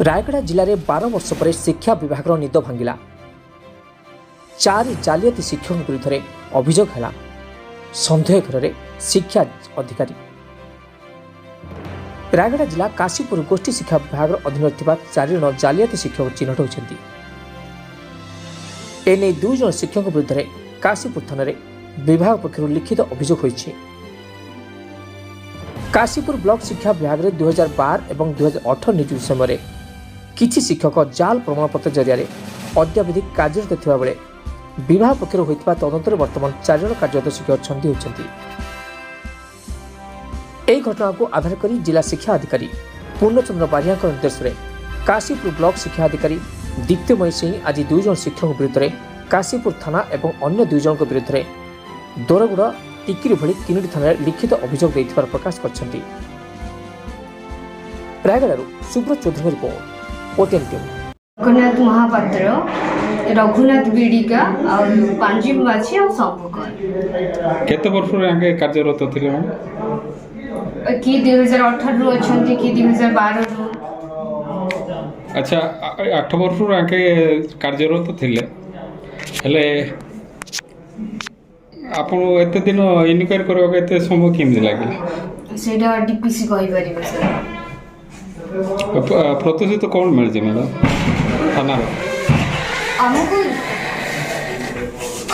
रायगढ़ जिले में 12 वर्ष पर शिक्षा विभाग निद भांगिला। 4 जालियाती शिक्षक विरुद्ध में अभियोग है। सन्देह घर शिक्षा अधिकारी। रायगढ़ जिला काशीपुर गोष्ठी शिक्षा विभाग अधीन 4 जन जालियाती शिक्षक चिन्हट होती। एने 2 जन शिक्षक विरुद्ध में काशीपुर थाना विभाग पक्षर लिखित अभियोग होइछि। काशीपुर ब्लॉक शिक्षा विभाग में 2012 और 2018 नियुक्ति समय किछि शिक्षक जाल प्रमाणपत्र जरिया अद्यावधि कार्यरत थिबा बेले विभाग पक्षर होइतिबा तदंतर वर्तमान 4 जन कार्यरत शिक्षक छंदी होइछन्ति। एही घटना को आधार करी जिला शिक्षा अधिकारी पूर्णचंद्र बारिया निर्देश में काशीपुर ब्लॉक शिक्षा अधिकारी दीप्तिमयी सिंह आज 2 जन शिक्षक विरुद्ध में काशीपुर थाना और अन्य 2 जन विरुद्ध में दोरगुड़ा टिकिरी भली 3 थाना लिखित अभियोग देथिबार प्रकाश करछन्ति। Raigarh Subrata Choudhury report OTN TV. Raghunath Mohapatra, Raghunath बीडिका और पांजिम बाछी और संभकर केते वर्ष आगे कार्यरत थिले कि 2018 रु अछंती कि 2012 रु। अच्छा 8 वर्ष आगे कार्यरत थिले हेले आपण एते दिन इनक्वायरी करबा के एते समय केमि लागे सेडा डीपीसी कहि परिबे सर। प्रतिशत कौन मिल जाए मैडम थाना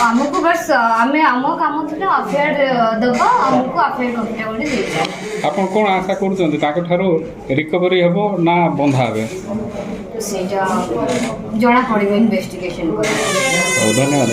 आमको बस आमे आम काम थिला अफेयर दबा हमको अफेयर कपटे बोली दे। आपण कोन आशा करछन ताके थारो रिकवरी हेबो ना बंधा हेबे सेटा जणा पड़िबे इन्वेस्टिगेशन कर। धन्यवाद।